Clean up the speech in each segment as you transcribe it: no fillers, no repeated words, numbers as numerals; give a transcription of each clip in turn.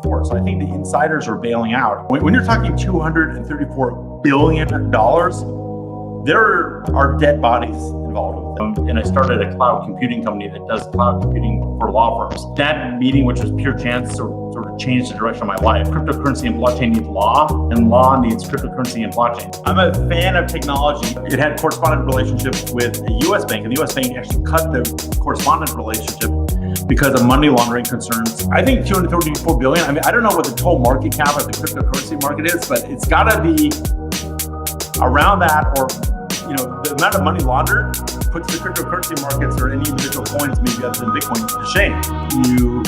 before. So I think the insiders are bailing out. When you're talking $234 billion, there are dead bodies involved with it. And I started a cloud computing company that does cloud computing for law firms. That meeting, which was pure chance, sort of changed the direction of my life. Cryptocurrency and blockchain need law, and law needs cryptocurrency and blockchain. I'm a fan of technology. It had correspondent relationships with a US bank, and the US bank actually cut the correspondent relationship because of money laundering concerns. I think $234 billion, I mean, I don't know what the total market cap of the cryptocurrency market is, but it's gotta be around that, or the amount of money laundered puts the cryptocurrency markets or any individual coins, maybe other than Bitcoin, to shame. You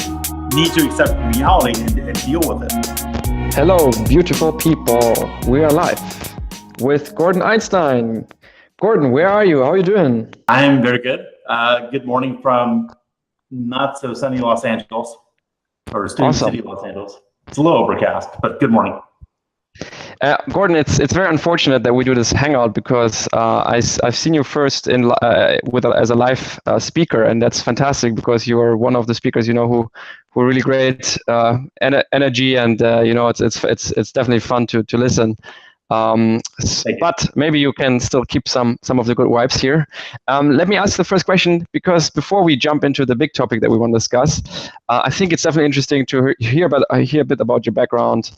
need to accept reality and deal with it. Hello, beautiful people. We are live with Gordon Einstein. Gordon, where are you? How are you doing? I'm very good. Good morning from not so sunny Los Angeles, or Studio City, Los Angeles. It's a little overcast, but good morning. Gordon, it's very unfortunate that we do this hangout because I've seen you first as a live speaker, and that's fantastic because you are one of the speakers who are really great energy, and it's definitely fun to listen. But maybe you can still keep some of the good vibes here. Let me ask the first question, because before we jump into the big topic that we want to discuss, I think it's definitely interesting to hear a bit about your background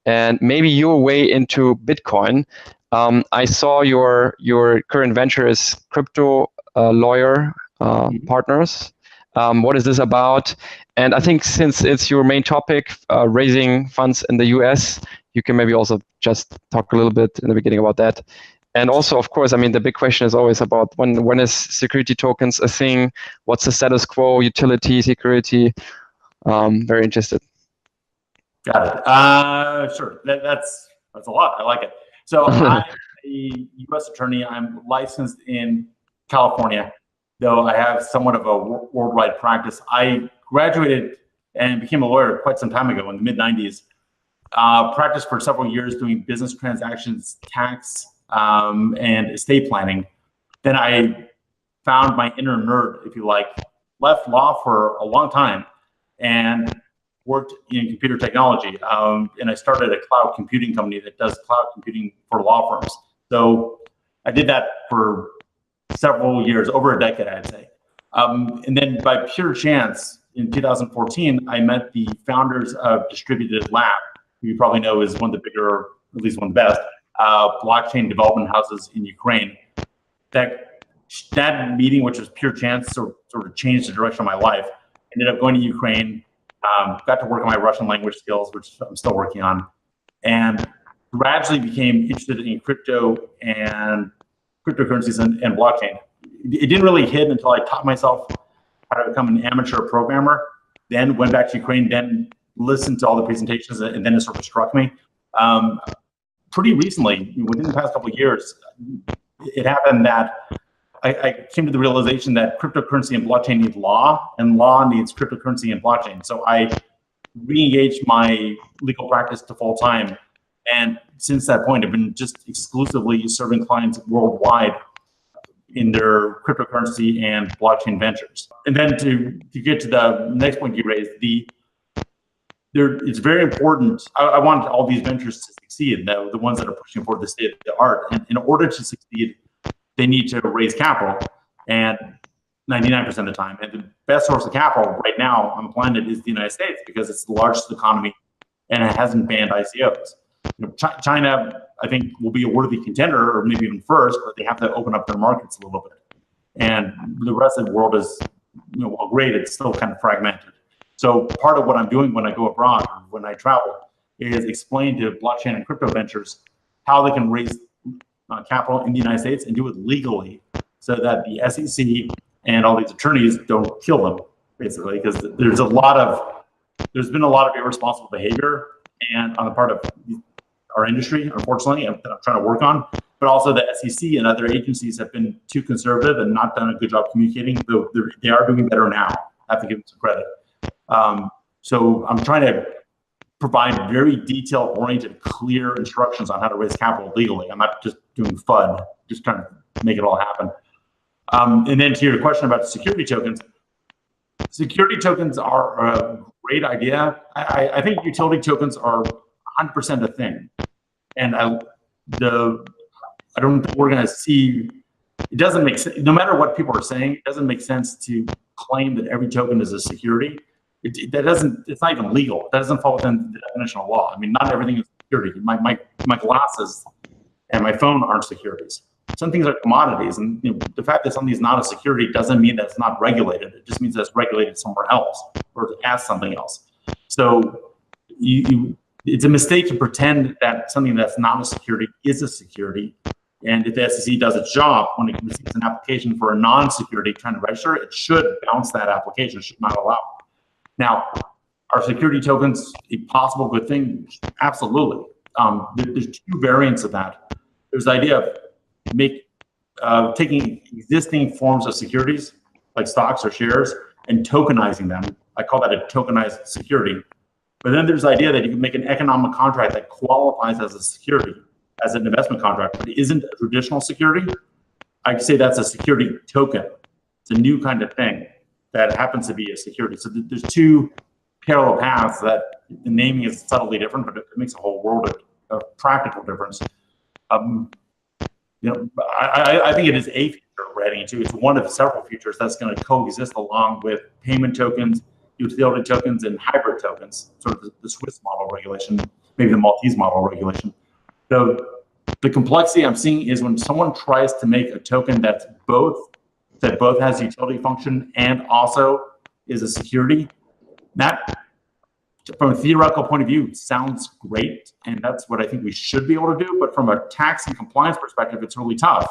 and maybe your way into Bitcoin. I saw your current venture is Crypto Lawyer Partners. What is this about? And I think since it's your main topic, raising funds in the US, you can maybe also just talk a little bit in the beginning about that. And also, of course, I mean, the big question is always about when is security tokens a thing? What's the status quo, utility, security? Very interested. Got it. Sure. That's a lot. I like it. So I'm a U.S. attorney. I'm licensed in California, though I have somewhat of a worldwide practice. I graduated and became a lawyer quite some time ago in the mid-90s. Practiced for several years doing business transactions, tax, and estate planning. Then I found my inner nerd, if you like, left law for a long time, and worked in computer technology, and I started a cloud computing company that does cloud computing for law firms. So I did that for several years, over a decade, I'd say. And then by pure chance, in 2014, I met the founders of Distributed Lab, who you probably know is one of the bigger, at least one of the best, blockchain development houses in Ukraine. That meeting, which was pure chance, sort of changed the direction of my life. Ended up going to Ukraine. Got to work on my Russian language skills, which I'm still working on, and gradually became interested in crypto and cryptocurrencies and blockchain. It didn't really hit until I taught myself how to become an amateur programmer, then went back to Ukraine, then listened to all the presentations, and then it sort of struck me. Pretty recently, within the past couple of years, it happened that I came to the realization that cryptocurrency and blockchain need law, and law needs cryptocurrency and blockchain. So I re-engaged my legal practice to full time. And since that point, I've been just exclusively serving clients worldwide in their cryptocurrency and blockchain ventures. And then to get to the next point you raised, it's very important. I want all these ventures to succeed, the ones that are pushing forward the state of the art. And in order to succeed, they need to raise capital, and 99% of the time. And the best source of capital right now on the planet is the United States, because it's the largest economy and it hasn't banned ICOs. China, I think, will be a worthy contender, or maybe even first, but they have to open up their markets a little bit. And the rest of the world is, while great, it's still kind of fragmented. So part of what I'm doing when I go abroad, or when I travel, is explain to blockchain and crypto ventures how they can raise capital in the United States and do it legally, so that the SEC and all these attorneys don't kill them, basically, because there's been a lot of irresponsible behavior and on the part of our industry, unfortunately, that I'm trying to work on. But also the SEC and other agencies have been too conservative and not done a good job communicating, though they are doing better now. I have to give them some credit. So I'm trying to provide very detail-oriented, clear instructions on how to raise capital legally. I'm not just doing FUD, just trying to make it all happen. And then to your question about security tokens are a great idea. I think utility tokens are 100% a thing, and I don't think we're going to see. It doesn't make sense. No matter what people are saying, it doesn't make sense to claim that every token is a security. It's not even legal. That doesn't fall within the definition of law. I mean, not everything is security. My glasses and my phone aren't securities. Some things are commodities, and the fact that something is not a security doesn't mean that it's not regulated. It just means that it's regulated somewhere else or as something else. So it's a mistake to pretend that something that's not a security is a security. And if the SEC does its job when it receives an application for a non-security trying to register, it should bounce that application. It should not allow it. Now, are security tokens a possible good thing? Absolutely. There's two variants of that. There's the idea of taking existing forms of securities, like stocks or shares, and tokenizing them. I call that a tokenized security. But then there's the idea that you can make an economic contract that qualifies as a security, as an investment contract, but isn't a traditional security. I'd say that's a security token. It's a new kind of thing that happens to be a security. So there's two parallel paths that the naming is subtly different, but it makes a whole world of practical difference. I think it is a feature we're heading into. It's one of several features that's going to coexist along with payment tokens, utility tokens, and hybrid tokens, sort of the Swiss model regulation, maybe the Maltese model regulation. So the complexity I'm seeing is when someone tries to make a token that both has utility function and also is a security, that from a theoretical point of view sounds great, and that's what I think we should be able to do. But from a tax and compliance perspective, it's really tough,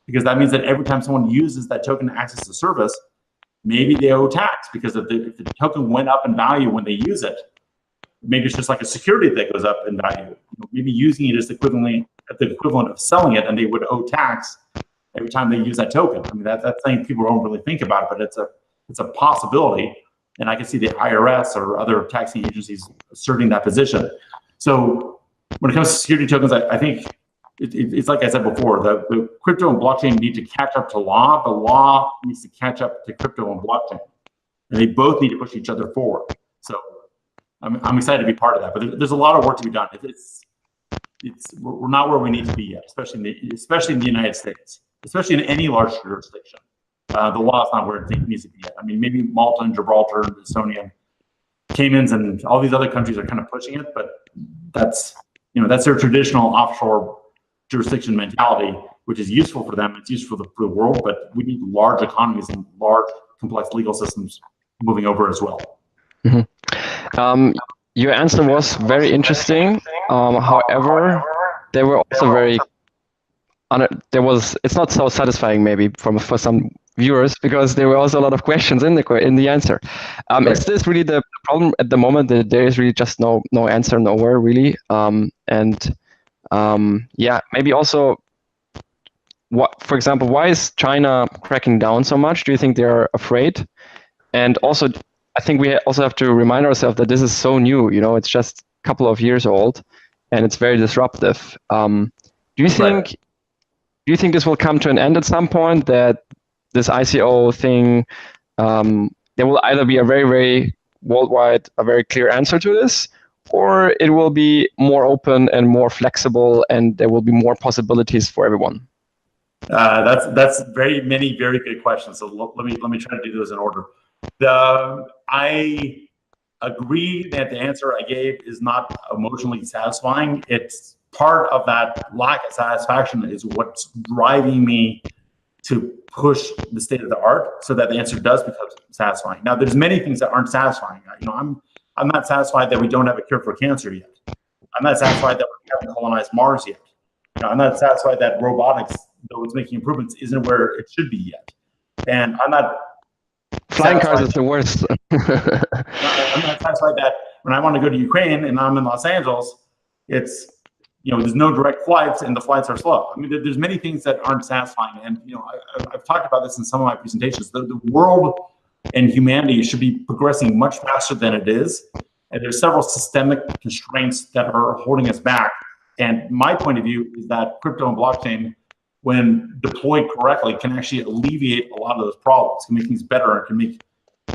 because that means that every time someone uses that token to access the service, maybe they owe tax, because if the token went up in value when they use it, maybe it's just like a security that goes up in value. Maybe using it is the equivalent of selling it, and they would owe tax every time they use that token. I mean, that's something people don't really think about, but it's a possibility. And I can see the IRS or other taxing agencies asserting that position. So when it comes to security tokens, I think it's like I said before, the crypto and blockchain need to catch up to law. The law needs to catch up to crypto and blockchain. And they both need to push each other forward. So I'm excited to be part of that. But there's a lot of work to be done. We're not where we need to be yet, especially in the United States, especially in any large jurisdiction. The law is not where it needs to be yet. I mean, maybe Malta and Gibraltar and Estonia, Caymans, and all these other countries are kind of pushing it, but that's their traditional offshore jurisdiction mentality, which is useful for them. It's useful for the world, but we need large economies and large, complex legal systems moving over as well. Mm-hmm. Your answer was very interesting. However, they were also very. It's not so satisfying maybe for some viewers, because there were also a lot of questions in the answer. Right. Is this really the problem at the moment, that there is really just no answer nowhere really? Yeah, maybe also, for example, why is China cracking down so much? Do you think they're afraid? And also, I think we also have to remind ourselves that this is so new. It's just a couple of years old, and it's very disruptive. Do you think? Right. Do you think this will come to an end at some point, that this ICO thing, there will either be a very, very worldwide, a very clear answer to this, or it will be more open and more flexible, and there will be more possibilities for everyone? That's very good questions. So let me try to do those in order. I agree that the answer I gave is not emotionally satisfying. It's part of that lack of satisfaction is what's driving me to push the state of the art so that the answer does become satisfying. Now, there's many things that aren't satisfying. I'm not satisfied that we don't have a cure for cancer yet. I'm not satisfied that we haven't colonized Mars yet. I'm not satisfied that robotics, though it's making improvements, isn't where it should be yet. And I'm not. Flying cars is the worst. I'm not satisfied that when I want to go to Ukraine and I'm in Los Angeles, it's there's no direct flights and the flights are slow. I mean, there's many things that aren't satisfying. And, I've talked about this in some of my presentations. The world and humanity should be progressing much faster than it is. And there's several systemic constraints that are holding us back. And my point of view is that crypto and blockchain, when deployed correctly, can actually alleviate a lot of those problems, can make things better, and can make,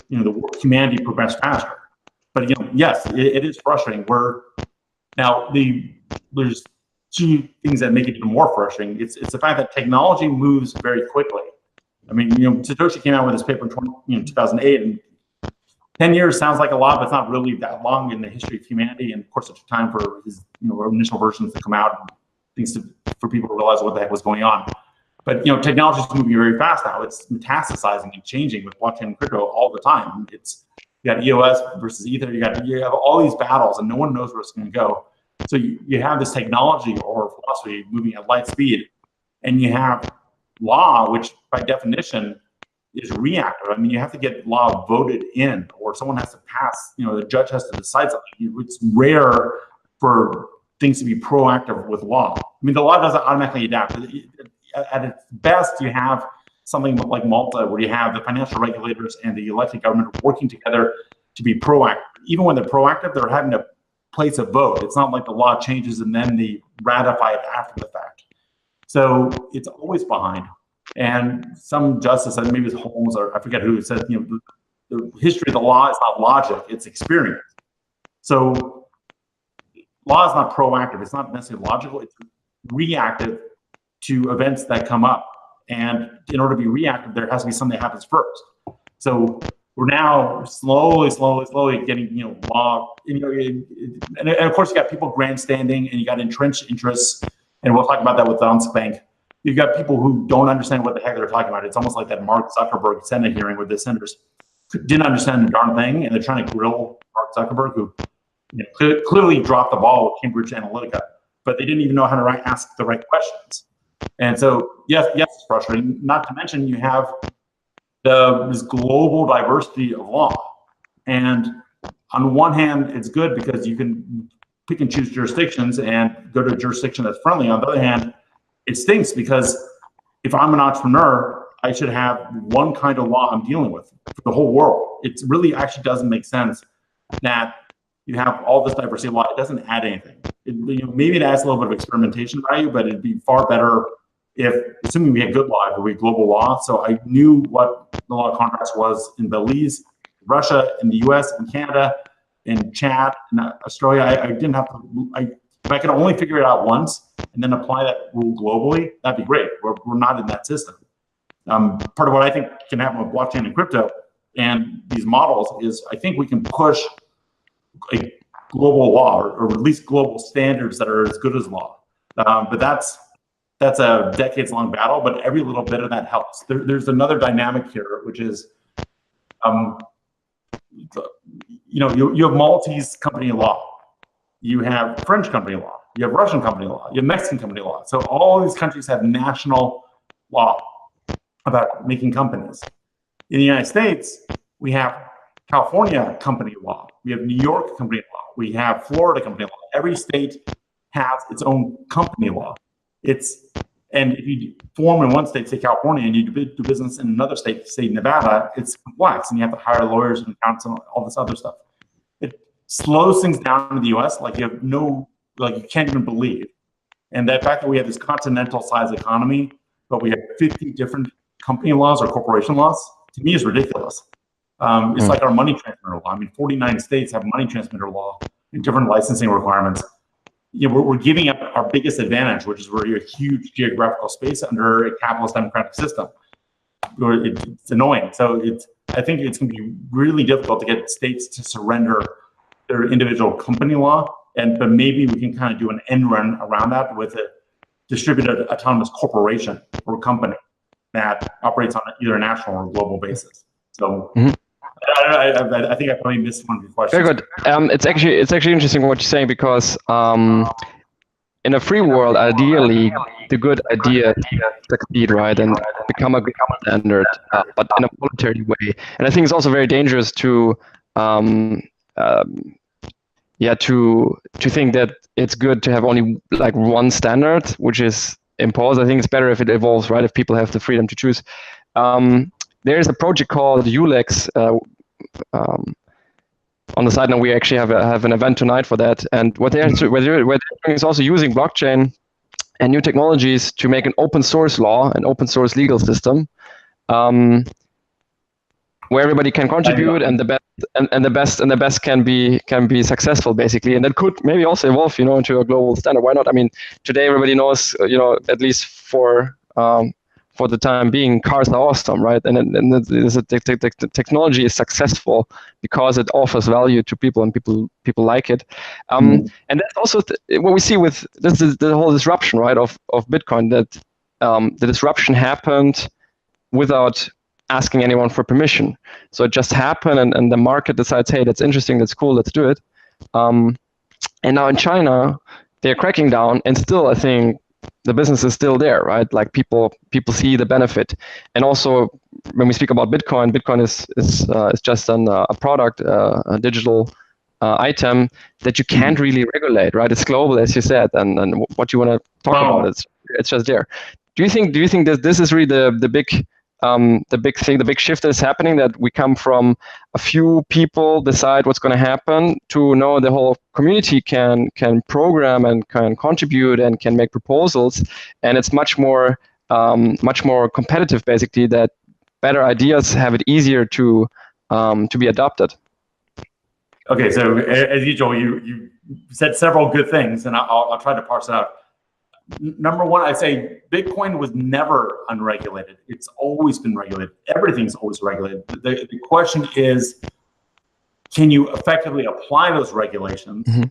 the humanity progress faster. But yes, it is frustrating. There's two things that make it even more frustrating. It's the fact that technology moves very quickly. I mean, Satoshi came out with his paper in 2008, and 10 years sounds like a lot, but it's not really that long in the history of humanity. And of course, it took time for his initial versions to come out, and things for people to realize what the heck was going on. But technology is moving very fast now. It's metastasizing and changing with blockchain and crypto all the time. You got EOS versus Ether. You have all these battles, and no one knows where it's going to go. So you have this technology or philosophy moving at light speed, and you have law, which by definition is reactive. I mean, you have to get law voted in, or someone has to pass. The judge has to decide something. It's rare for things to be proactive with law. I mean, the law doesn't automatically adapt. At its best, you have something like Malta, where you have the financial regulators and the elected government working together to be proactive. Even when they're proactive, they're having to place a vote. It's not like the law changes and then they ratify it after the fact. So it's always behind. And some justice, and maybe it's Holmes or I forget who, said, the history of the law is not logic, it's experience. So law is not proactive. It's not necessarily logical. It's reactive to events that come up. And in order to be reactive, there has to be something that happens first. So we're now slowly getting, law, and of course you got people grandstanding, and you got entrenched interests, and we'll talk about that with Danske Bank. You've got people who don't understand what the heck they're talking about. It's almost like that Mark Zuckerberg Senate hearing where the senators didn't understand the darn thing, and they're trying to grill Mark Zuckerberg, who clearly dropped the ball with Cambridge Analytica, but they didn't even know how to ask the right questions. And so, yes, it's frustrating. Not to mention, you have this global diversity of law. And on one hand, it's good because you can pick and choose jurisdictions and go to a jurisdiction that's friendly. On the other hand, it stinks because if I'm an entrepreneur, I should have one kind of law I'm dealing with for the whole world. It really actually doesn't make sense that you have all this diversity of law. It doesn't add anything. Maybe it adds a little bit of experimentation value, but it'd be far better if, assuming we had good law, it would be global law. So I knew what the law of contracts was in Belize, Russia, in the US, in Canada, in Chad, in Australia. I didn't have to, if I could only figure it out once and then apply that rule globally, that'd be great. We're not in that system. Part of what I think can happen with blockchain and crypto and these models is I think we can push a global law or at least global standards that are as good as law. But that's a decades-long battle, but every little bit of that helps. There's another dynamic here, which is, you have Maltese company law, you have French company law, you have Russian company law, you have Mexican company law. So all these countries have national law about making companies. In the United States, we have California company law, we have New York company law, we have Florida company law. Every state has its own company law. And if you form in one state, say California, and you do business in another state, say Nevada, it's complex, and you have to hire lawyers and accountants and all this other stuff. It slows things down in the US like you can't even believe. And the fact that we have this continental size economy, but we have 50 different company laws or corporation laws, to me is ridiculous. It's like our money transmitter law. I mean, 49 states have money transmitter law and different licensing requirements. We're giving up our biggest advantage, which is we're a huge geographical space under a capitalist democratic system. It's annoying. So I think it's going to be really difficult to get states to surrender their individual company law, but maybe we can kind of do an end run around that with a distributed autonomous corporation or company that operates on either a national or global basis. So. I think I probably missed one of your questions. Very good. It's actually interesting what you're saying because in a free world, ideally, the good idea succeed, right, and become a standard, but in a voluntary way. And I think it's also very dangerous to think that it's good to have only like one standard, which is imposed. I think it's better if it evolves, right? If people have the freedom to choose. There is a project called ULEX on the side, and we actually have an event tonight for that. And what they're doing is also using blockchain and new technologies to make an open source law, an open source legal system. where everybody can contribute, and the best can be successful, basically, and that could maybe also evolve, into a global standard. Why not? I mean, today everybody knows, at least for the time being, cars are awesome, right? And the technology is successful because it offers value to people, and people like it. And that's also what we see with this is the whole disruption, right, of Bitcoin. That the disruption happened without asking anyone for permission. So it just happened, and the market decides, hey, that's interesting, that's cool, let's do it. And now in China, they're cracking down, and still, I think the business is still there, right? Like people see the benefit. And also, when we speak about Bitcoin is just a product, a digital item that you can't really regulate, right? It's global, as you said, and what you want to talk about, it's just there. Do you think that this is really the big thing, the big shift that is happening, that we come from a few people decide what's going to happen to know the whole community can program and can contribute and can make proposals, and it's much more competitive, basically, that better ideas have it easier to be adopted? Okay, so as usual, you said several good things, and I'll try to parse it out. Number one, I say Bitcoin was never unregulated. It's always been regulated. Everything's always regulated. The question is, can you effectively apply those regulations? Mm-hmm.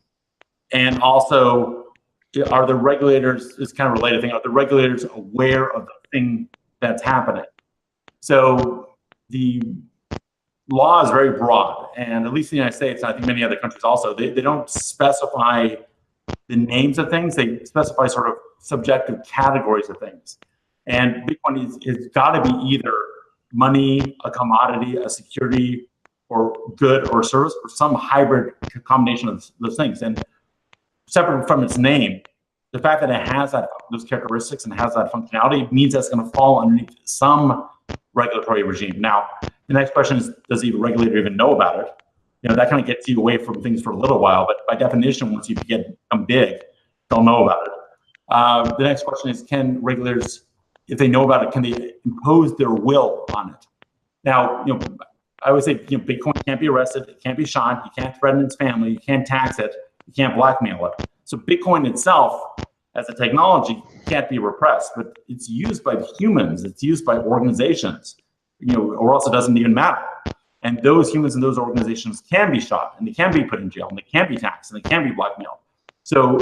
And also, are the regulators, it's kind of a related thing, are the regulators aware of the thing that's happening? So the law is very broad, and at least in the United States, I think many other countries also, they don't specify the names of things. They specify sort of subjective categories of things. And Bitcoin is got to be either money, a commodity, a security, or good or service, or some hybrid combination of those things. And separate from its name, the fact that it has those characteristics and has that functionality means that's going to fall underneath some regulatory regime. Now, the next question is, does the regulator even know about it? That kind of gets you away from things for a little while, but by definition, once you become big, they'll know about it. The next question is, can regulators, if they know about it, can they impose their will on it? Now, I always say, Bitcoin can't be arrested, it can't be shot, you can't threaten its family, you can't tax it, you can't blackmail it. So Bitcoin itself, as a technology, can't be repressed, but it's used by humans, it's used by organizations, or else it doesn't even matter. And those humans and those organizations can be shot, and they can be put in jail, and they can be taxed, and they can be blackmailed. So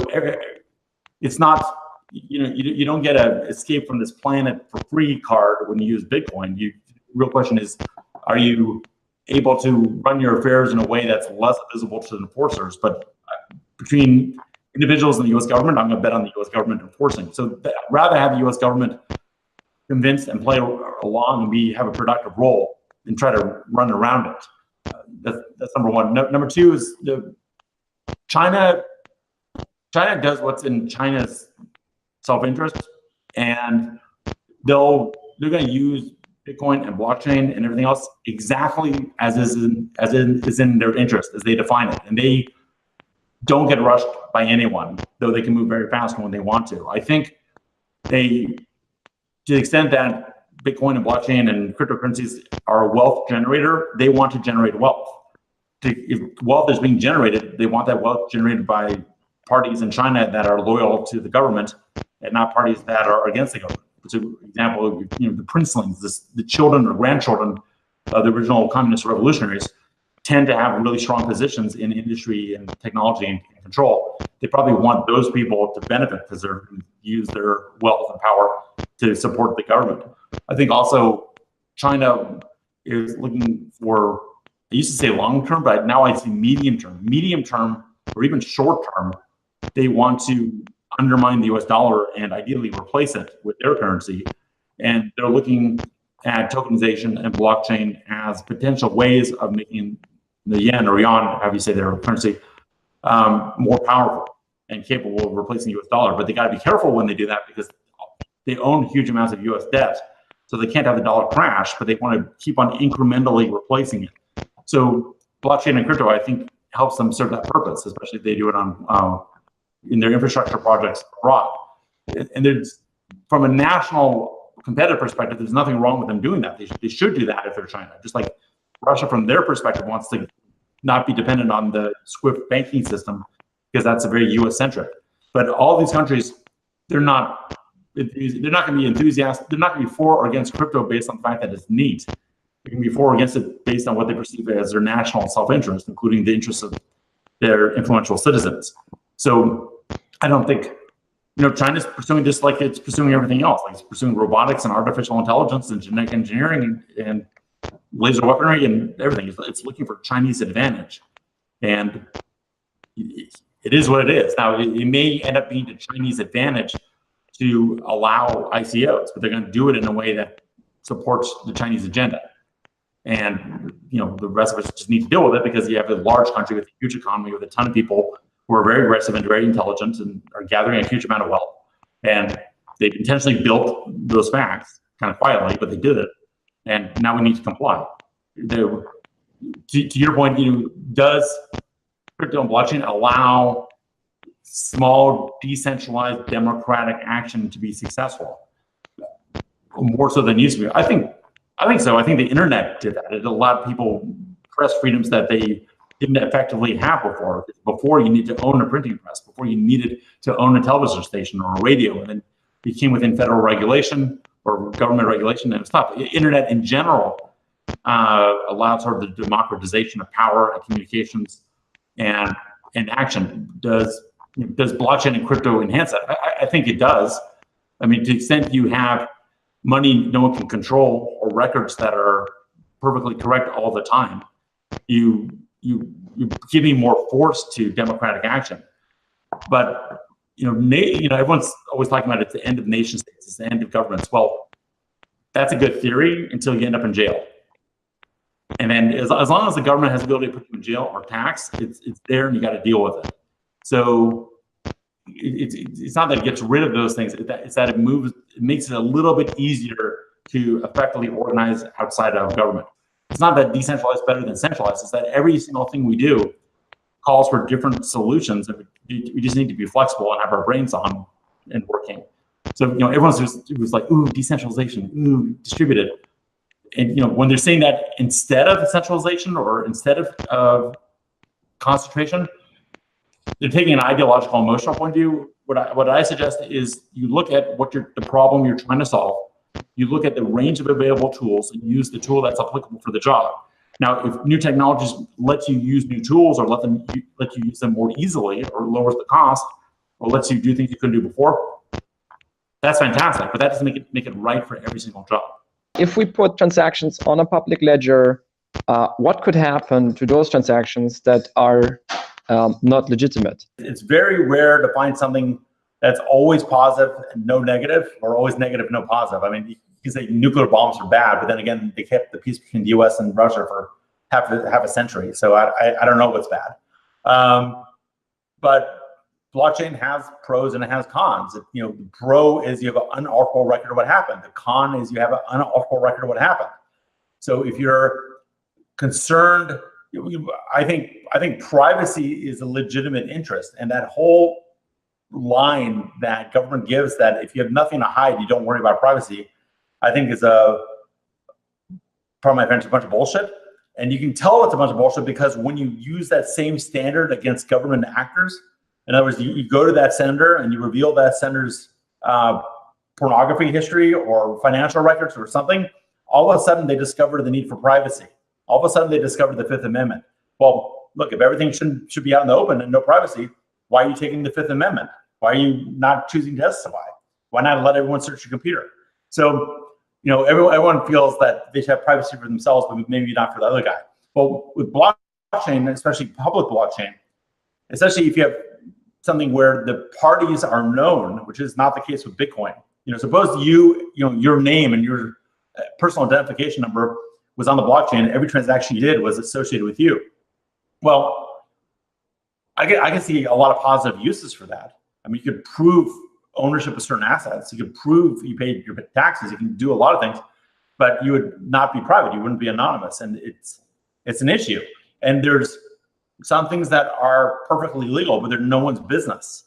it's not, you don't get a escape from this planet for free card when you use Bitcoin. The real question is, are you able to run your affairs in a way that's less visible to the enforcers? But between individuals and the U.S. government, I'm going to bet on the U.S. government enforcing. So rather have the U.S. government convinced and play along, and we have a productive role and try to run around it. That's number one. Number two is China does what's in China's self-interest, and they're going to use Bitcoin and blockchain and everything else exactly as is in their interest, as they define it. And they don't get rushed by anyone, though they can move very fast when they want to. I think to the extent that Bitcoin and blockchain and cryptocurrencies are a wealth generator, they want to generate wealth. If wealth is being generated, they want that wealth generated by parties in China that are loyal to the government and not parties that are against the government. So, for example, the princelings, the children or grandchildren of the original communist revolutionaries tend to have really strong positions in industry and technology and control. They probably want those people to benefit because they're going to use their wealth and power to support the government. I think also China is looking for, I used to say long term, but now I see medium term, or even short term. They want to undermine the US dollar and ideally replace it with their currency. And they're looking at tokenization and blockchain as potential ways of making the yen or yuan, however you say their currency, more powerful and capable of replacing the US dollar. But they got to be careful when they do that because they own huge amounts of US debt. So they can't have the dollar crash, but they want to keep on incrementally replacing it. So blockchain and crypto, I think, helps them serve that purpose, especially if they do it on in their infrastructure projects abroad. And there's, from a national competitive perspective, there's nothing wrong with them doing that. They should do that if they're China. Just like Russia, from their perspective, wants to not be dependent on the SWIFT banking system because that's a very U.S. centric. But all these countries, they're not going to be enthusiastic. They're not going to be for or against crypto based on the fact that it's neat. They can be for or against it based on what they perceive as their national self-interest, including the interests of their influential citizens. So I don't think, China's pursuing just like it's pursuing everything else. Like it's pursuing robotics and artificial intelligence and genetic engineering and laser weaponry and everything. It's looking for Chinese advantage. And it is what it is. Now, it may end up being to Chinese advantage to allow ICOs, but they're going to do it in a way that supports the Chinese agenda. And, the rest of us just need to deal with it because you have a large country with a huge economy with a ton of people who are very aggressive and very intelligent and are gathering a huge amount of wealth. And they've intentionally built those facts kind of quietly, but they did it. And now we need to comply. To your point, does crypto and blockchain allow small, decentralized, democratic action to be successful? More so than used to be. I think so. I think the internet did that. It allowed people press freedoms that they didn't effectively have before. Before, you needed to own a printing press. Before, you needed to own a television station or a radio. And then it came within federal regulation or government regulation and stuff. The internet in general allowed sort of the democratization of power and communications and action. Does blockchain and crypto enhance that? I think it does. I mean, to the extent you have money no one can control or records that are perfectly correct all the time, you're giving more force to democratic action. But everyone's always talking about it's the end of nation states, it's the end of governments. Well, that's a good theory until you end up in jail. And then as long as the government has the ability to put you in jail or tax, it's there and you got to deal with it. So it's not that it gets rid of those things, it's that it makes it a little bit easier to effectively organize outside of government. It's not that decentralized is better than centralized, it's that every single thing we do calls for different solutions, and we just need to be flexible and have our brains on and working. So, everyone's just, it was like, ooh, decentralization, ooh, distributed. And, when they're saying that instead of centralization or instead of concentration, they're taking an ideological, emotional point of view. What I suggest is you look at the problem you're trying to solve. You look at the range of available tools and use the tool that's applicable for the job. Now, if new technologies let you use new tools or let you use them more easily or lowers the cost or lets you do things you couldn't do before, that's fantastic. But that doesn't make it right for every single job. If we put transactions on a public ledger, what could happen to those transactions that are not legitimate? It's very rare to find something that's always positive and no negative, or always negative, no positive. I mean, you can say nuclear bombs are bad, but then again, they kept the peace between the U.S. and Russia for half a century. So I don't know what's bad. But blockchain has pros and it has cons. The pro is you have an unalterable record of what happened. The con is you have an unalterable record of what happened. So if you're concerned, I think privacy is a legitimate interest, and that whole line that government gives that if you have nothing to hide, you don't worry about privacy, I think is pardon my French, a bunch of bullshit. And you can tell it's a bunch of bullshit because when you use that same standard against government actors, in other words, you go to that senator and you reveal that senator's pornography history or financial records or something, all of a sudden they discover the need for privacy. All of a sudden they discover the Fifth Amendment. Well, look, if everything should be out in the open and no privacy, why are you taking the Fifth Amendment? Why are you not choosing to testify? Why not let everyone search your computer? So, everyone feels that they should have privacy for themselves, but maybe not for the other guy. Well, with blockchain, especially public blockchain, especially if you have something where the parties are known, which is not the case with Bitcoin. Suppose your name and your personal identification number was on the blockchain, and every transaction you did was associated with you. Well, I can see a lot of positive uses for that. I mean, you could prove ownership of certain assets. You could prove you paid your taxes. You can do a lot of things, but you would not be private. You wouldn't be anonymous, and it's an issue. And there's some things that are perfectly legal, but they're no one's business.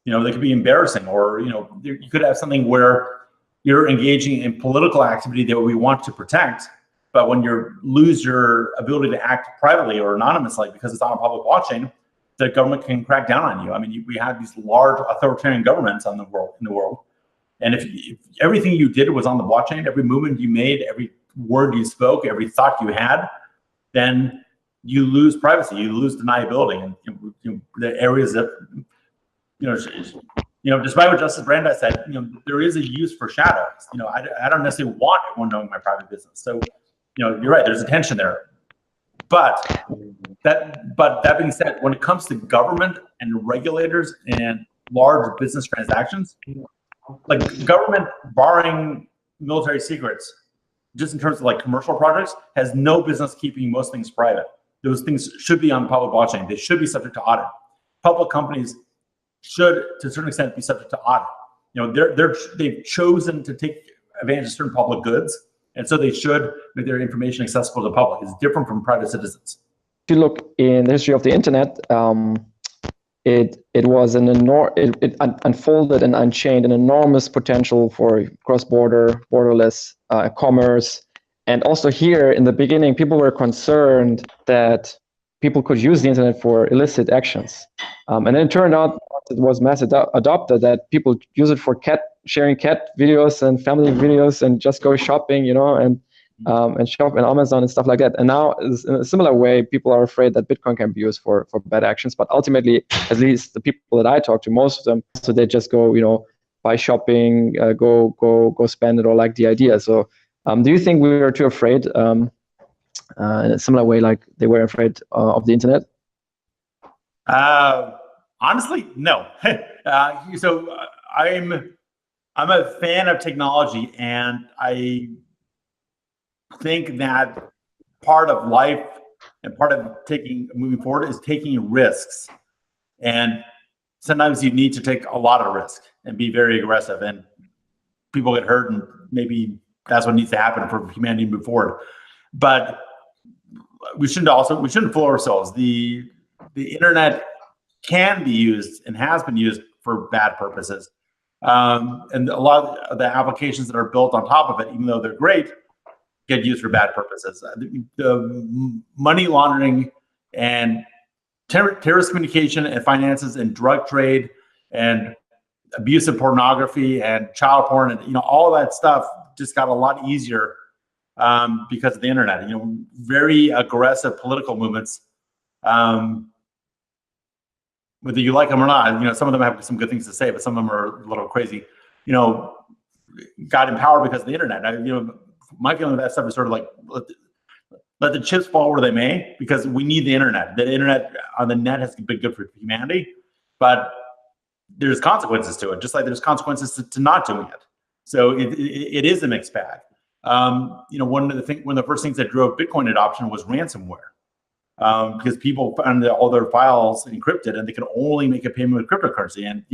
They could be embarrassing, or you could have something where you're engaging in political activity that we want to protect, But when you lose your ability to act privately or anonymously because it's on a public blockchain, the government can crack down on you. I mean, we have these large authoritarian governments in the world, and if everything you did was on the blockchain, every movement you made, every word you spoke, every thought you had, then you lose privacy, you lose deniability, and the areas that despite what Justice Brandeis said, there is a use for shadows. I don't necessarily want everyone knowing my private business. So, you're right. There's a tension there. But that being said, when it comes to government and regulators and large business transactions, like government barring military secrets, just in terms of like commercial projects, has no business keeping most things private. Those things should be on public blockchain. They should be subject to audit. Public companies should, to a certain extent, be subject to audit. They've chosen to take advantage of certain public goods, and so they should make their information accessible to the public. It's different from private citizens. If you look in the history of the internet, it was it unfolded and unchained an enormous potential for cross-border, borderless commerce. And also here in the beginning, people were concerned that people could use the internet for illicit actions. And then it turned out it was mass adopted, that people use it for sharing cat videos and family videos and just go shopping, and shop on Amazon and stuff like that. And now, in a similar way, people are afraid that Bitcoin can be used for bad actions. But ultimately, at least the people that I talk to, most of them, so they just go, buy shopping, go spend it, or like the idea. So do you think we were too afraid in a similar way like they were afraid of the internet? Honestly, no. So I'm a fan of technology, and I think that part of life and part of moving forward is taking risks. And sometimes you need to take a lot of risk and be very aggressive, and people get hurt, and maybe that's what needs to happen for humanity to move forward. But we shouldn't fool ourselves. The internet can be used and has been used for bad purposes. And a lot of the applications that are built on top of it, even though they're great, get used for bad purposes. The money laundering and terrorist communication and finances and drug trade and abusive pornography and child porn and all that stuff just got a lot easier because of the internet. Very aggressive political movements, whether you like them or not. Some of them have some good things to say, but some of them are a little crazy. Got empowered because of the internet. My feeling of that stuff is sort of like let the chips fall where they may, because we need the internet. The internet on the net has been good for humanity, but there's consequences to it, just like there's consequences to not doing it. So it is a mixed bag. One of the first things that drove Bitcoin adoption was ransomware, because people found all their files encrypted and they could only make a payment with cryptocurrency. And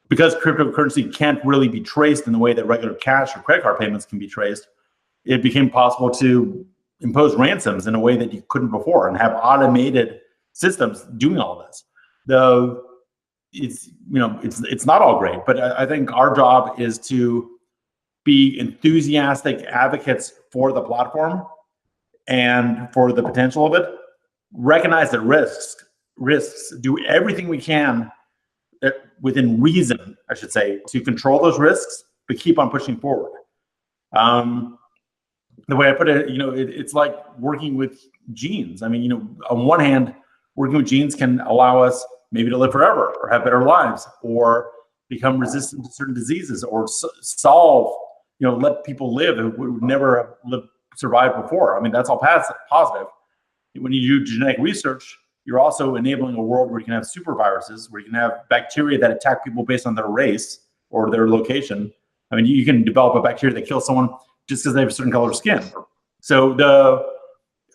because cryptocurrency can't really be traced in the way that regular cash or credit card payments can be traced, it became possible to impose ransoms in a way that you couldn't before and have automated systems doing all this. It's not all great, but I think our job is to be enthusiastic advocates for the platform and for the potential of it. Recognize the risks. Do everything we can within reason, I should say, to control those risks, but keep on pushing forward. The way I put it, it's like working with genes. I mean, on one hand, working with genes can allow us maybe to live forever or have better lives or become resistant to certain diseases or solve, let people live who would never have survived before. I mean, that's all positive. When you do genetic research, you're also enabling a world where you can have super viruses, where you can have bacteria that attack people based on their race or their location. I mean, you can develop a bacteria that kills someone just because they have a certain color of skin. So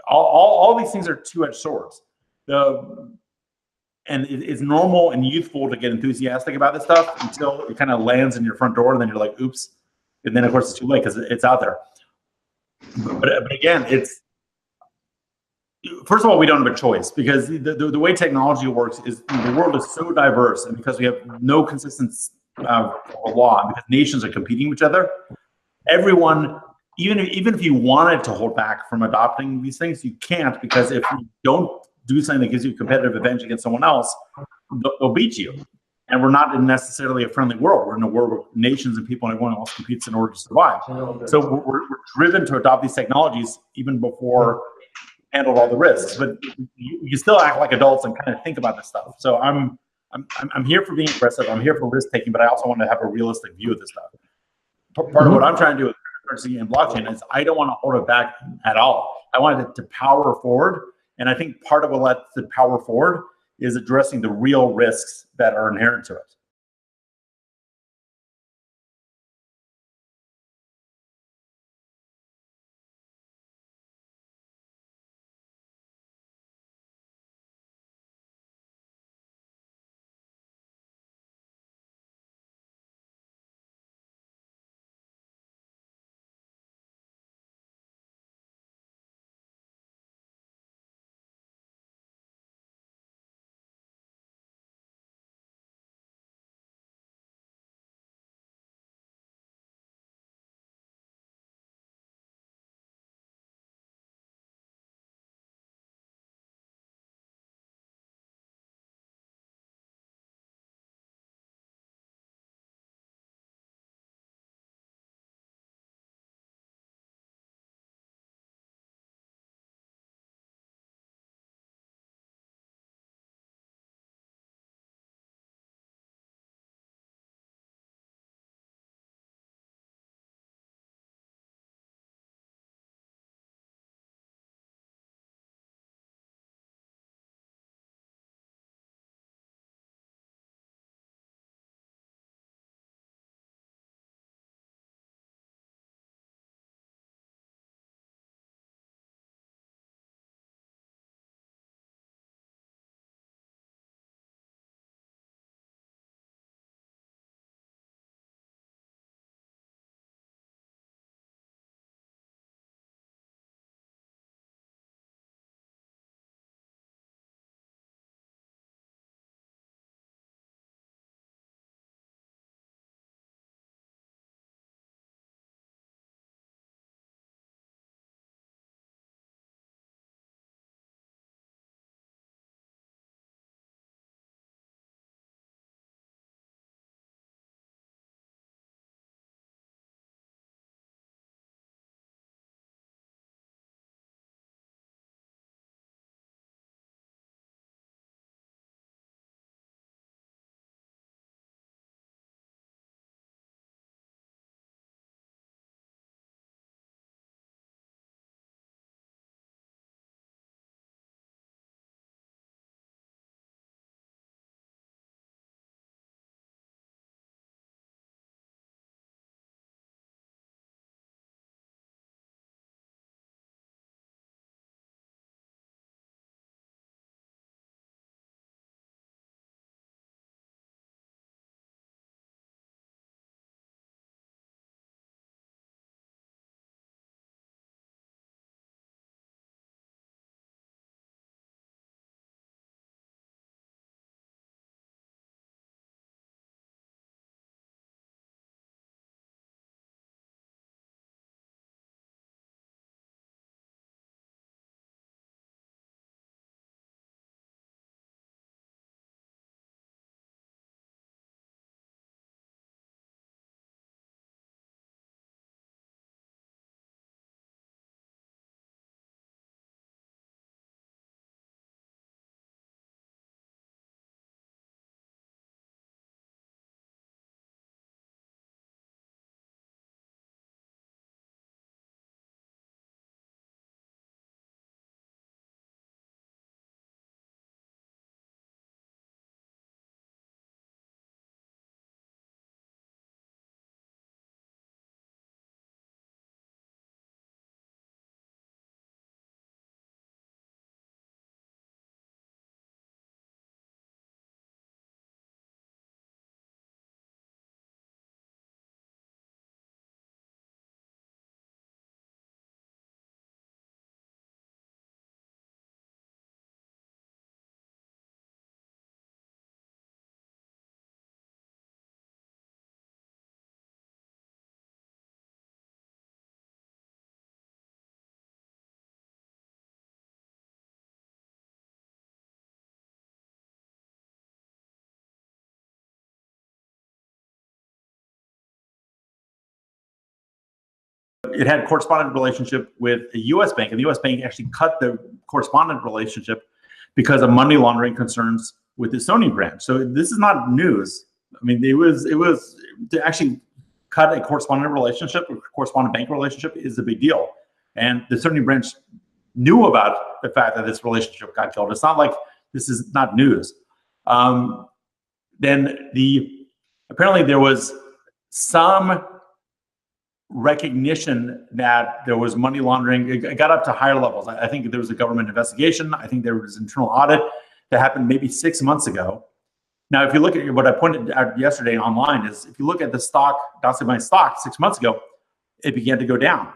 all these things are two-edged swords. And it's normal and youthful to get enthusiastic about this stuff until it kind of lands in your front door, and then you're like, oops. And then, of course, it's too late because it's out there. But again, first of all, we don't have a choice, because the way technology works is the world is so diverse, and because we have no consistent law, because nations are competing with each other, everyone even if you wanted to hold back from adopting these things, you can't, because if you don't do something that gives you a competitive advantage against someone else, they'll beat you. And we're not in necessarily a friendly world. We're in a world where nations and people and everyone else competes in order to survive. So we're driven to adopt these technologies even before handled all the risks. But you still act like adults and kind of think about this stuff. So I'm here for being aggressive. I'm here for risk taking, but I also want to have a realistic view of this stuff. Part of what I'm trying to do with cryptocurrency and blockchain is I don't want to hold it back at all. I want it to power forward. And I think part of what lets it power forward is addressing the real risks that are inherent to it. it had a correspondent relationship with a U.S. bank, and the U.S. bank actually cut the correspondent relationship because of money laundering concerns with the Estonian branch. So this is not news. I mean, it was to actually cut a correspondent relationship or correspondent bank relationship is a big deal. And the Estonian branch knew about the fact that this relationship got killed. It's not like this is not news. Then apparently there was some recognition that there was money laundering. It got up to higher levels. I think there was a government investigation. I think there was an internal audit that happened maybe 6 months ago. Now, if you look at what I pointed out yesterday online, is if you look at the stock, Danske Bank stock 6 months ago, it began to go down,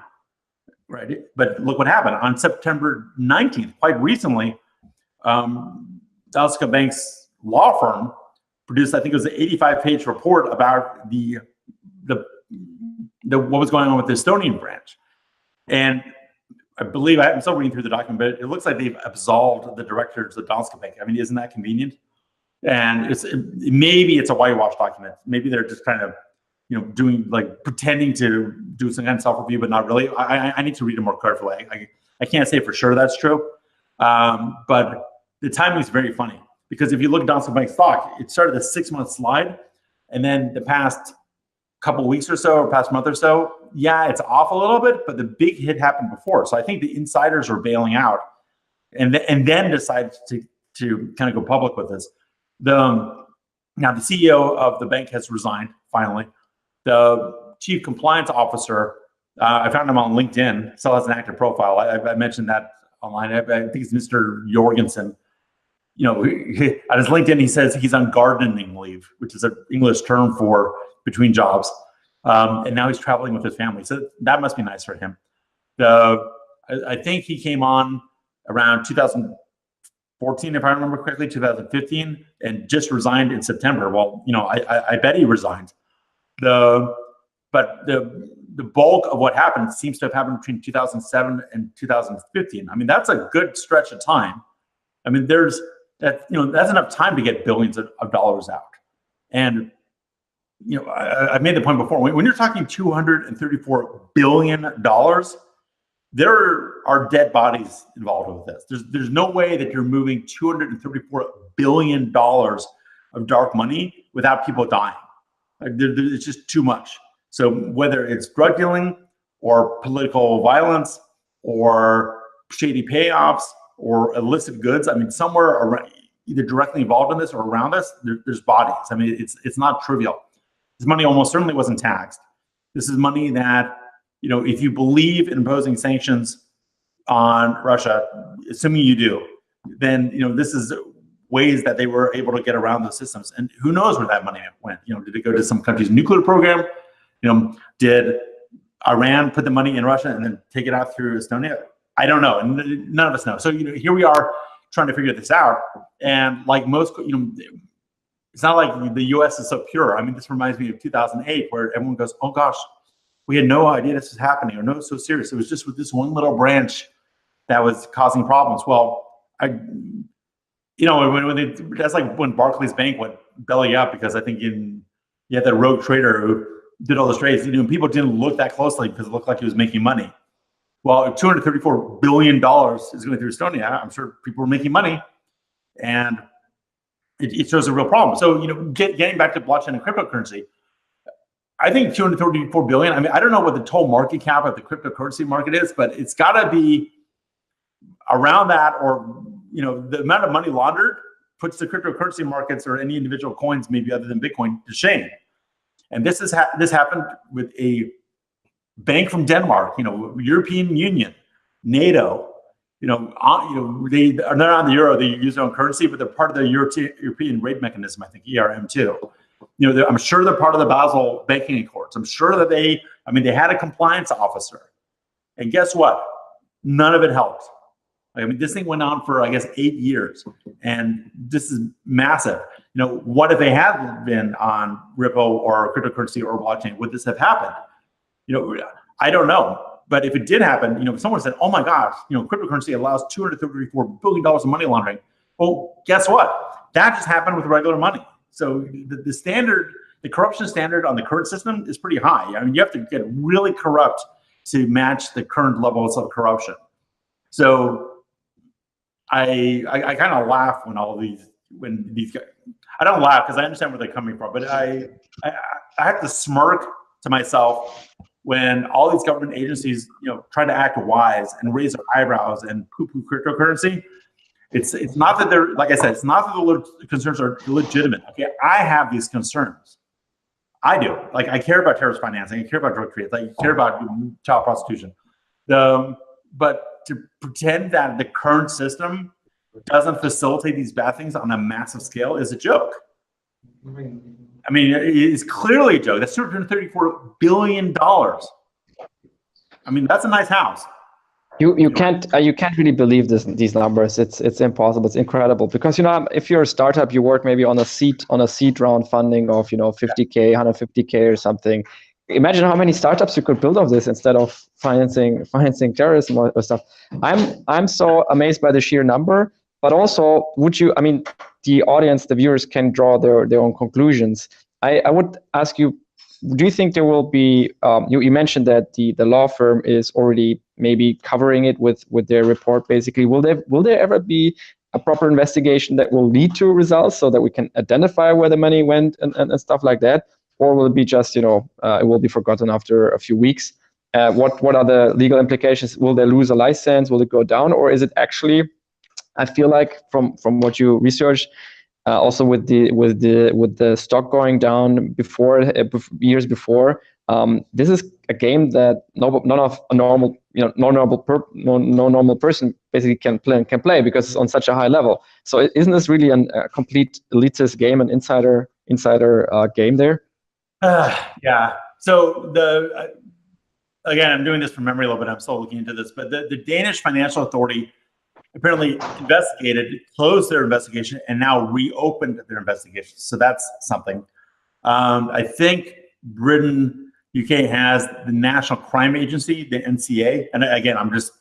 right? But look what happened on September 19th, quite recently. Danske Bank's law firm produced, I think it was an 85-page report about what was going on with the Estonian branch. And I believe, I'm still reading through the document, but it looks like they've absolved the directors of Danske Bank. I mean, isn't that convenient? And maybe it's a whitewash document. Maybe they're just kind of, doing, like, pretending to do some kind of self-review, but not really. I need to read it more carefully. I can't say for sure that's true. But the timing is very funny, because if you look at Danske Bank stock, it started a 6-month slide, and then the past couple weeks or so, or past month or so, yeah, it's off a little bit, but the big hit happened before. So I think the insiders are bailing out, and then decided to kind of go public with this. Now the CEO of the bank has resigned finally. The chief compliance officer, I found him on LinkedIn, still has an active profile. I mentioned that online. I think it's Mr. Jorgensen. On his LinkedIn, he says he's on gardening leave, which is an English term for between jobs. And now he's traveling with his family. So that must be nice for him. I think he came on around 2014, if I remember correctly, 2015, and just resigned in September. Well, I bet he resigned. But the bulk of what happened seems to have happened between 2007 and 2015. I mean, that's a good stretch of time. I mean, that's enough time to get billions of dollars out. And I've made the point before, when you're talking $234 billion, there are dead bodies involved with this. There's no way that you're moving $234 billion of dark money without people dying. It's just too much. So whether it's drug dealing or political violence or shady payoffs or illicit goods, I mean, somewhere around, either directly involved in this or around this, there's bodies. I mean, it's not trivial. This money almost certainly wasn't taxed. This is money that, if you believe in imposing sanctions on Russia, assuming you do, then, this is ways that they were able to get around those systems. And who knows where that money went? Did it go to some country's nuclear program? Did Iran put the money in Russia and then take it out through Estonia? I don't know. And none of us know. So, here we are trying to figure this out. And like most, it's not like the U.S. is so pure. I mean, this reminds me of 2008, where everyone goes, "Oh gosh, we had no idea this was happening, or no, it's so serious. It was just with this one little branch that was causing problems." Well, that's like when Barclays Bank went belly up, because I think you had that rogue trader who did all the trades. People didn't look that closely because it looked like he was making money. Well, $234 billion is going through Estonia. I'm sure people were making money, and it shows a real problem. So, getting back to blockchain and cryptocurrency, I think $234 billion. I mean, I don't know what the total market cap of the cryptocurrency market is, but it's got to be around that, or the amount of money laundered puts the cryptocurrency markets or any individual coins, maybe other than Bitcoin, to shame. And this happened with a bank from Denmark, European Union, NATO. They're not on the euro. They use their own currency, but they're part of the European rate mechanism. I think ERM2. I'm sure they're part of the Basel banking accords. I'm sure that they had a compliance officer, and guess what? None of it helped. I mean, this thing went on for, I guess, 8 years, and this is massive. What if they had been on Ripple or cryptocurrency or blockchain? Would this have happened? I don't know. But if it did happen, if someone said, "Oh my gosh, cryptocurrency allows $234 billion of money laundering," well, guess what? That just happened with regular money. So the corruption standard on the current system is pretty high. I mean, you have to get really corrupt to match the current levels of corruption. So I kind of laugh when these guys, I don't laugh because I understand where they're coming from, but I have to smirk to myself when all these government agencies, try to act wise and raise their eyebrows and poo-poo cryptocurrency. It's not that they're, like I said, it's not that the concerns are legitimate. Okay, I have these concerns. I do. Like, I care about terrorist financing. I care about drug trade. I care about child prostitution. But to pretend that the current system doesn't facilitate these bad things on a massive scale is a joke. I mean, it's clearly a joke. That's $234 billion. I mean, that's a nice house. You can't really believe these numbers. It's impossible. It's incredible because if you're a startup, you work maybe on a seed round funding of 50K, 150K or something. Imagine how many startups you could build of this instead of financing terrorism or stuff. I'm so amazed by the sheer number, but also the audience, the viewers can draw their own conclusions. I would ask you, do you think there will be, you mentioned that the law firm is already maybe covering it with their report, basically. Will there ever be a proper investigation that will lead to results so that we can identify where the money went and stuff like that? Or will it be just, it will be forgotten after a few weeks? What are the legal implications? Will they lose a license? Will it go down? Or is it actually, I feel like from what you researched, also with the stock going down before years before, this is a game that no normal person basically can play because it's on such a high level. So isn't this really a complete elitist game, an insider game there? Yeah. So again, I'm doing this from memory a little bit. I'm still looking into this, but the Danish Financial Authority apparently investigated, closed their investigation, and now reopened their investigation. So that's something. I think Britain, UK has the National Crime Agency, the NCA. And again, I'm just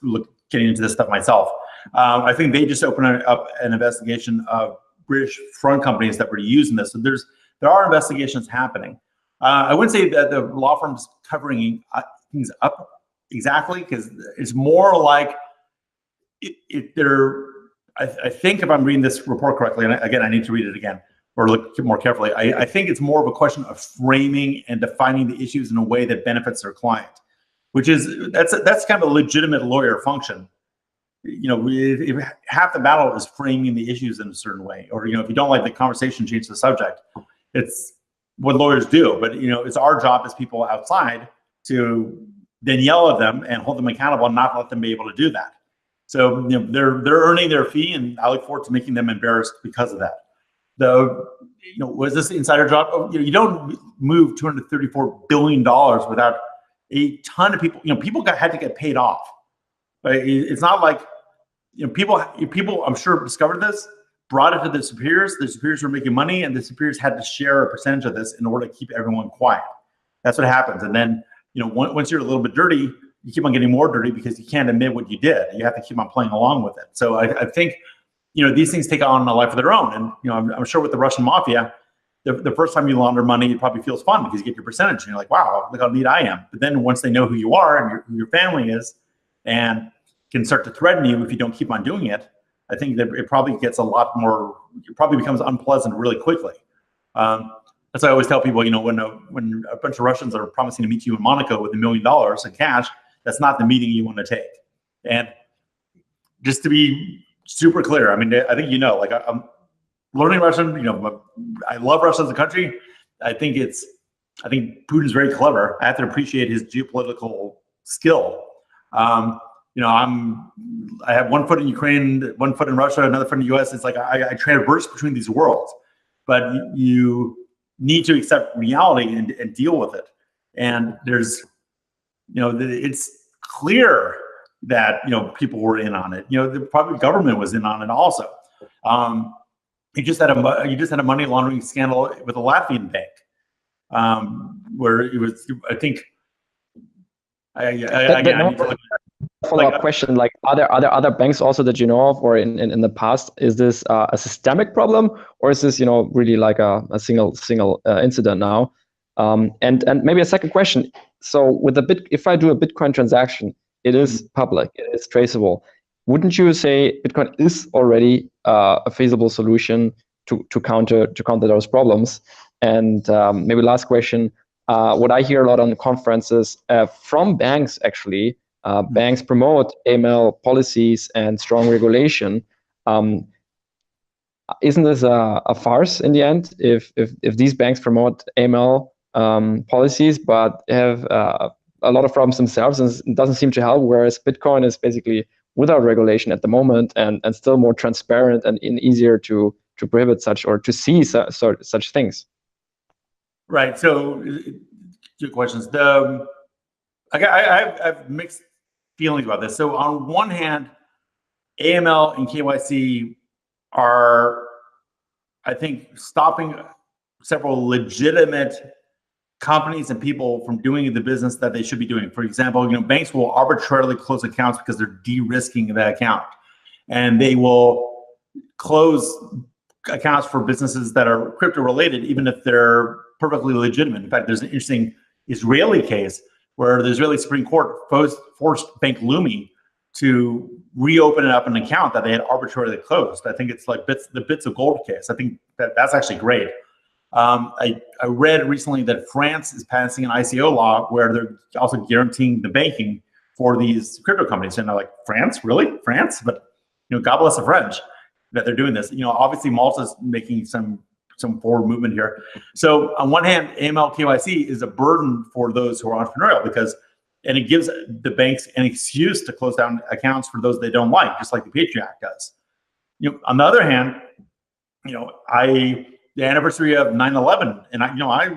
getting into this stuff myself. I think they just opened up an investigation of British front companies that were using this. So there are investigations happening. I wouldn't say that the law firm's covering things up exactly, because it's more like, I think if I'm reading this report correctly, and again, I need to read it again or look more carefully, I think it's more of a question of framing and defining the issues in a way that benefits their client, that's kind of a legitimate lawyer function. If half the battle is framing the issues in a certain way, or if you don't like the conversation, change the subject. It's what lawyers do, but it's our job as people outside to then yell at them and hold them accountable and not let them be able to do that. So they're earning their fee, and I look forward to making them embarrassed because of that. Was this insider job? You don't move $234 billion without a ton of people. People had to get paid off. But it's not like people. I'm sure discovered this, brought it to the superiors. The superiors were making money, and the superiors had to share a percentage of this in order to keep everyone quiet. That's what happens. And then once you're a little bit dirty, you keep on getting more dirty because you can't admit what you did. You have to keep on playing along with it. So I think, these things take on a life of their own. And, I'm sure with the Russian mafia, the first time you launder money, it probably feels fun because you get your percentage and you're like, wow, look how neat I am. But then once they know who you are and who your family is and can start to threaten you if you don't keep on doing it, I think that it probably gets a lot more, it probably becomes unpleasant really quickly. That's why I always tell people, when a bunch of Russians are promising to meet you in Monaco with $1 million in cash, that's not the meeting you want to take. And just to be super clear, I mean, I think I'm learning Russian. I love Russia as a country. I think Putin's very clever. I have to appreciate his geopolitical skill. I have one foot in Ukraine, one foot in Russia, another foot in the US. It's like I traverse between these worlds, but you need to accept reality and deal with it. And there's, it's clear that people were in on it. The probably government was in on it also. You just had a money laundering scandal with a Latvian bank, where it was. I think. Follow-up question: like, are there other banks also that you know of, or in the past, is this a systemic problem, or is this really like a single incident now? And maybe a second question. So with if I do a Bitcoin transaction, it is public, it is traceable. Wouldn't you say Bitcoin is already a feasible solution to counter those problems? And maybe last question, what I hear a lot on conferences from banks, actually, banks promote AML policies and strong regulation. Isn't this a farce in the end if these banks promote AML policies but have a lot of problems themselves and it doesn't seem to help, whereas Bitcoin is basically without regulation at the moment and still more transparent and easier to prohibit such or to see such things? Right. So, two questions. I have mixed feelings about this. So, on one hand, AML and KYC are, I think, stopping several legitimate companies and people from doing the business that they should be doing. For example, banks will arbitrarily close accounts because they're de-risking that account, and they will close accounts for businesses that are crypto related, even if they're perfectly legitimate. In fact, there's an interesting Israeli case where the Israeli Supreme Court forced Bank Leumi to reopen up an account that they had arbitrarily closed. I think it's like the bits of gold case. I think that's actually great. I read recently that France is passing an ICO law where they're also guaranteeing the banking for these crypto companies. And they're like, France, really? France? But God bless the French that they're doing this. Obviously Malta's making some forward movement here. So on one hand, AML KYC is a burden for those who are entrepreneurial and it gives the banks an excuse to close down accounts for those they don't like, just like the Patriot Act does. On the other hand, the anniversary of 9/11, and I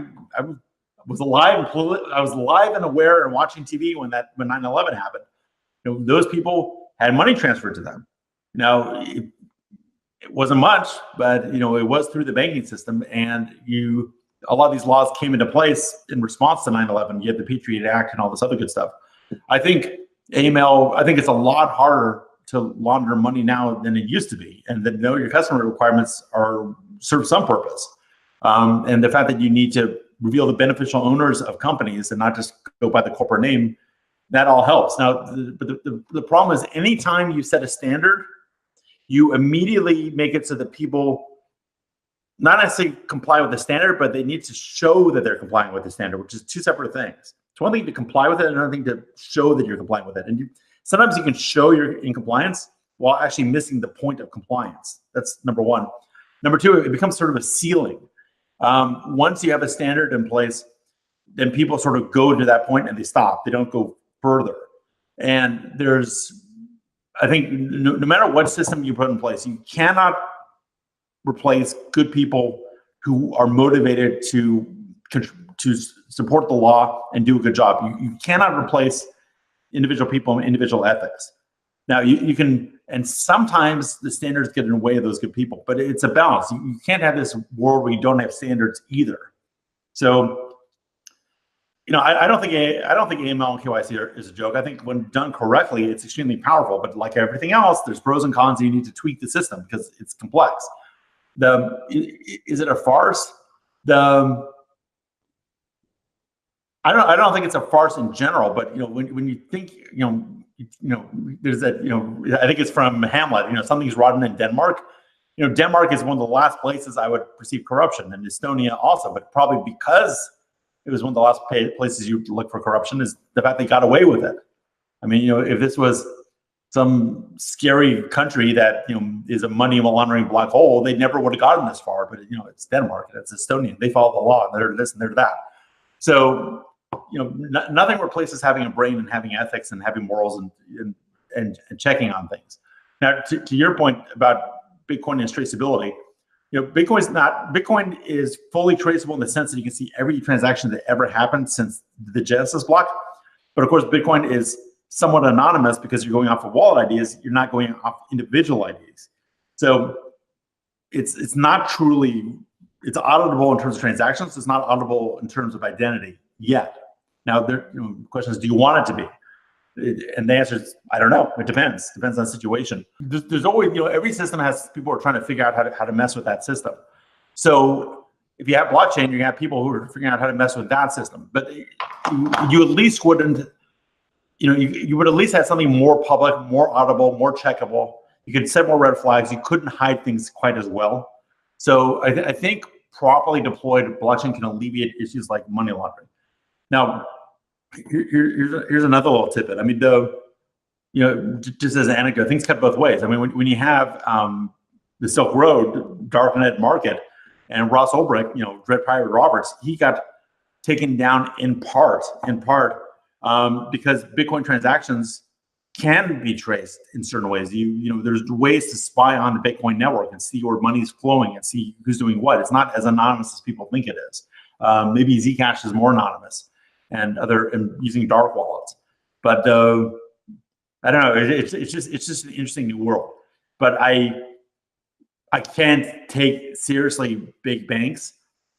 was alive. I was alive and aware and watching TV when 9/11 happened. Those people had money transferred to them. Now it wasn't much, but it was through the banking system, and a lot of these laws came into place in response to 9/11. You had the Patriot Act and all this other good stuff. I think AML. I think it's a lot harder to launder money now than it used to be, and the know your customer requirements serve some purpose. And the fact that you need to reveal the beneficial owners of companies and not just go by the corporate name, that all helps. Now, the problem is anytime you set a standard, you immediately make it so that people not necessarily comply with the standard, but they need to show that they're complying with the standard, which is two separate things. It's one thing to comply with it, and another thing to show that you're complying with it. And sometimes you can show you're in compliance while actually missing the point of compliance. That's number one. Number two, it becomes sort of a ceiling. Once you have a standard in place, then people sort of go to that point and they stop. They don't go further. And I think no matter what system you put in place, you cannot replace good people who are motivated to support the law and do a good job. You cannot replace individual people and individual ethics. Now you can, and sometimes the standards get in the way of those good people, but it's a balance. You can't have this world where you don't have standards either. So, I don't think AML and KYC is a joke. I think when done correctly, it's extremely powerful. But like everything else, there's pros and cons. And you need to tweak the system because it's complex. Is it a farce? I don't think it's a farce in general. But when you think there's that I think it's from Hamlet. Something's rotten in Denmark. Denmark is one of the last places I would perceive corruption, and Estonia also. But probably because it was one of the last places you look for corruption is the fact they got away with it. I mean, if this was some scary country that is a money laundering black hole, they never would have gotten this far. But it's Denmark, it's Estonia. They follow the law, and they're this and they're that. So nothing replaces having a brain and having ethics and having morals and checking on things. Now, to your point about Bitcoin and its traceability. Bitcoin is fully traceable in the sense that you can see every transaction that ever happened since the Genesis block. But of course, Bitcoin is somewhat anonymous because you're going off of wallet IDs. You're not going off individual IDs. So it's not truly, it's auditable in terms of transactions. It's not auditable in terms of identity yet. Now, the question is, do you want it to be? And the answer is, I don't know. It depends. Depends on the situation. There's always, every system has people who are trying to figure out how to mess with that system. So if you have blockchain, you're gonna have people who are figuring out how to mess with that system. But you at least wouldn't, you would at least have something more public, more audible, more checkable. You could set more red flags. You couldn't hide things quite as well. So I think properly deployed blockchain can alleviate issues like money laundering. Now, here's another little tidbit. I mean, just as an anecdote, things cut both ways. I mean, when you have the Silk Road darknet market, and Ross Ulbricht, Dread Pirate Roberts, he got taken down in part because Bitcoin transactions can be traced in certain ways. There's ways to spy on the Bitcoin network and see where money's flowing and see who's doing what. It's not as anonymous as people think it is. Maybe Zcash is more anonymous and using dark wallets. But I don't know. It's just an interesting new world. But I can't take seriously big banks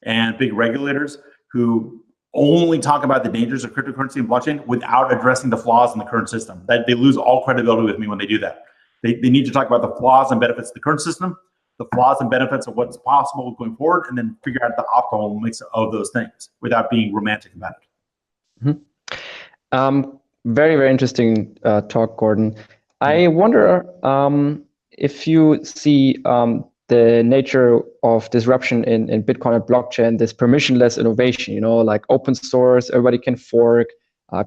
and big regulators who only talk about the dangers of cryptocurrency and blockchain without addressing the flaws in the current system. That they lose all credibility with me when they do that. They need to talk about the flaws and benefits of the current system, the flaws and benefits of what's possible going forward, and then figure out the optimal mix of those things without being romantic about it. Mm-hmm. Very, very interesting talk, Gordon. I wonder if you see the nature of disruption in Bitcoin and blockchain, this permissionless innovation, like open source, everybody can fork,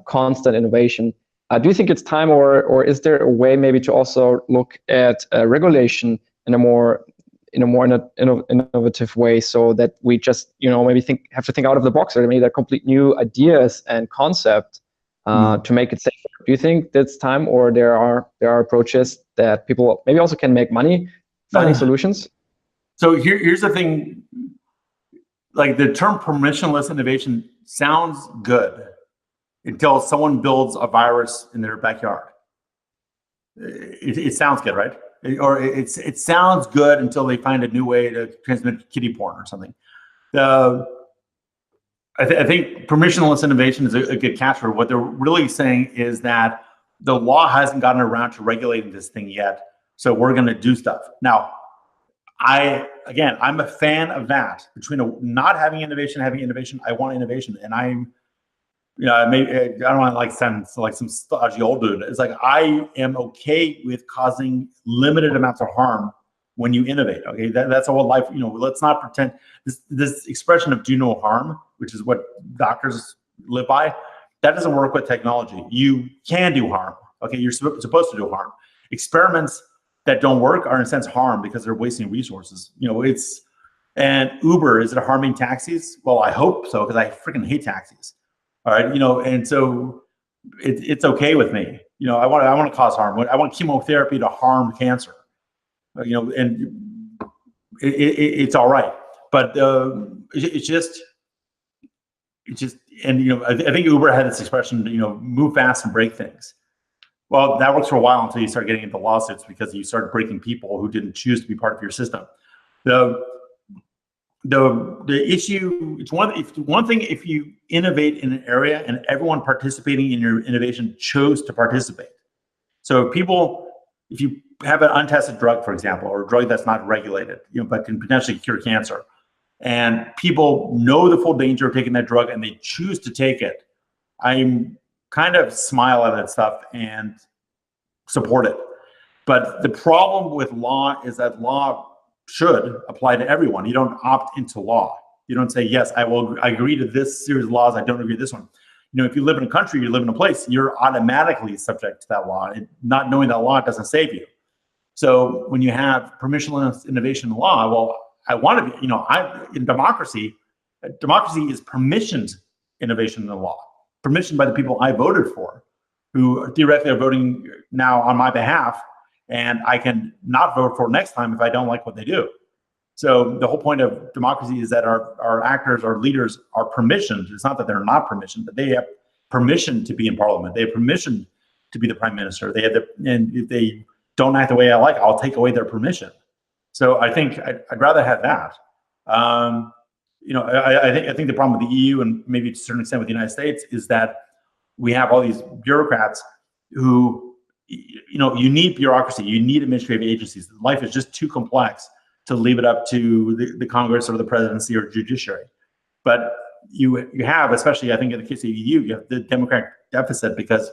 constant innovation. Do you think it's time, or is there a way maybe to also look at regulation in a more innovative way, so that we just maybe have to think out of the box, or maybe there are complete new ideas and concepts to make it safer? Do you think that's time, or there are approaches that people maybe also can make money finding solutions? So here's the thing, like the term permissionless innovation sounds good until someone builds a virus in their backyard. It sounds good, right? It sounds good until they find a new way to transmit kitty porn or something. I think permissionless innovation is a good catchword. What they're really saying is that the law hasn't gotten around to regulating this thing yet, so we're going to do stuff. Now, I'm a fan of that. Between not having innovation, having innovation, I want innovation, and I don't want to sound like some stodgy old dude. It's like I am okay with causing limited amounts of harm when you innovate. Okay, that's a whole life. Let's not pretend this expression of do no harm, which is what doctors live by. That doesn't work with technology. You can do harm. Okay, you're supposed to do harm. Experiments that don't work are in a sense harm because they're wasting resources. And Uber, is it harming taxis? Well, I hope so, because I freaking hate taxis. All right, and so it's okay with me. I want to cause harm. I want chemotherapy to harm cancer. And it's all right. But it's just, and I think Uber had this expression, move fast and break things. Well, that works for a while until you start getting into lawsuits because you start breaking people who didn't choose to be part of your system. The issue, it's one thing if you innovate in an area and everyone participating in your innovation chose to participate. So if you have an untested drug, for example, or a drug that's not regulated, but can potentially cure cancer, and people know the full danger of taking that drug and they choose to take it, I'm kind of smile at that stuff and support it. But the problem with law is that law should apply to everyone. You don't opt into law. You don't say, yes, I agree to this series of laws. I don't agree to this one. If you live in a country, you live in a place, you're automatically subject to that law. And not knowing that law doesn't save you. So when you have permissionless innovation law, well, I want to be, in democracy is permissioned innovation in the law, permissioned by the people I voted for, who theoretically are voting now on my behalf, and I can not vote for next time if I don't like what they do. So the whole point of democracy is that our actors, our leaders are permissioned. It's not that they're not permissioned, but they have permission to be in parliament. They have permission to be the prime minister. And if they don't act the way I like, I'll take away their permission. So I think I'd rather have that. I think the problem with the EU and maybe to a certain extent with the United States is that we have all these bureaucrats who, you need bureaucracy, you need administrative agencies. Life is just too complex to leave it up to the Congress or the presidency or judiciary. But you have, especially I think in the case of the EU, you have the democratic deficit because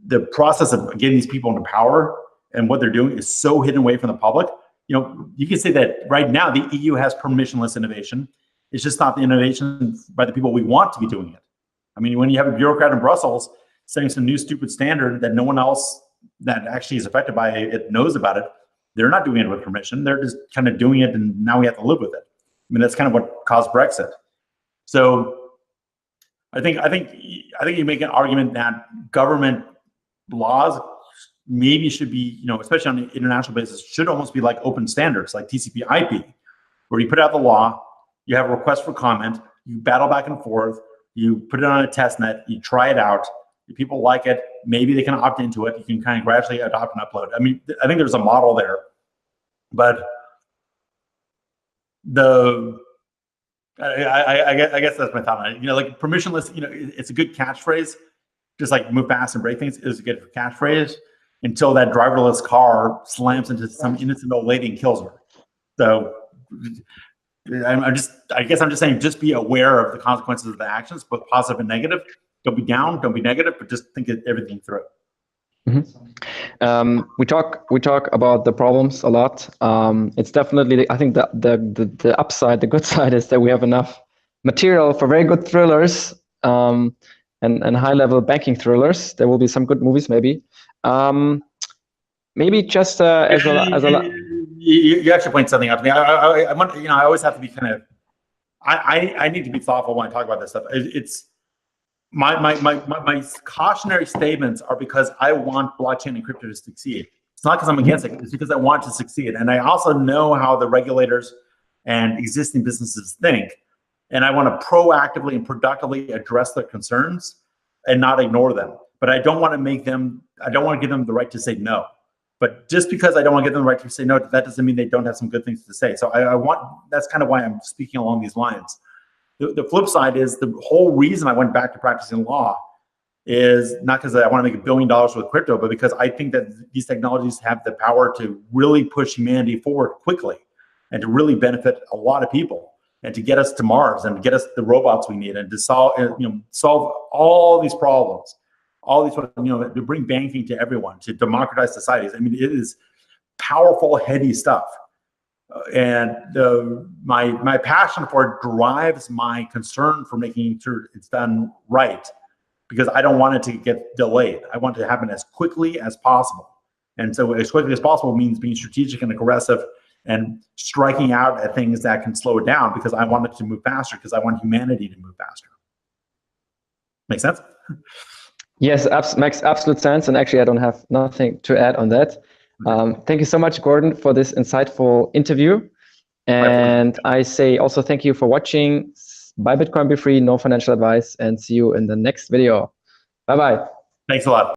the process of getting these people into power and what they're doing is so hidden away from the public. You know, you can say that right now the EU has permissionless innovation. It's just not the innovation by the people we want to be doing it. I mean, when you have a bureaucrat in Brussels setting some new stupid standard that no one else that actually is affected by it knows about it, they're not doing it with permission. They're just kind of doing it, and now we have to live with it. I mean, that's kind of what caused Brexit. So I think you make an argument that government laws maybe should be, you know, especially on an international basis, should almost be like open standards, like TCP/IP, where you put out the law, you have a request for comment, you battle back and forth, you put it on a test net, you try it out. If people like it, maybe they can opt into it. You can kind of gradually adopt and upload. I mean, I think there's a model there, but I guess that's my thought on it. You know, like permissionless, you know, it's a good catchphrase. Just like move fast and break things is a good catchphrase until that driverless car slams into some innocent old lady and kills her. So I guess I'm just saying, just be aware of the consequences of the actions, both positive and negative. Don't be down, don't be negative, but just think everything through. Mm-hmm. We talk about the problems a lot. It's definitely, I think the upside, the good side is that we have enough material for very good thrillers and high-level banking thrillers. There will be some good movies, maybe. Maybe just you actually point something out to me. I want, you know, I always have to be kind of, I need to be thoughtful when I talk about this stuff. It's my cautionary statements are because I want blockchain and crypto to succeed. It's not because I'm against it. It's because I want to succeed. And I also know how the regulators and existing businesses think. And I want to proactively and productively address their concerns and not ignore them. But I don't want to make them, I don't want to give them the right to say no. But just because I don't want to give them the right to say no, that doesn't mean they don't have some good things to say. So I want, that's kind of why I'm speaking along these lines. The flip side is the whole reason I went back to practicing law is not because I want to make $1 billion with crypto, but because I think that these technologies have the power to really push humanity forward quickly and to really benefit a lot of people and to get us to Mars and to get us the robots we need and to solve all these problems, all these, to bring banking to everyone, to democratize societies. I mean, it is powerful, heady stuff. And my passion for it drives my concern for making sure it's done right, because I don't want it to get delayed. I want it to happen as quickly as possible. And so as quickly as possible means being strategic and aggressive and striking out at things that can slow it down, because I want it to move faster, because I want humanity to move faster. Make sense? Yes, makes absolute sense. And actually, I don't have nothing to add on that. Thank you so much, Gordon, for this insightful interview. And I say also thank you for watching. Buy Bitcoin, be free, no financial advice, and see you in the next video. Bye-bye. Thanks a lot.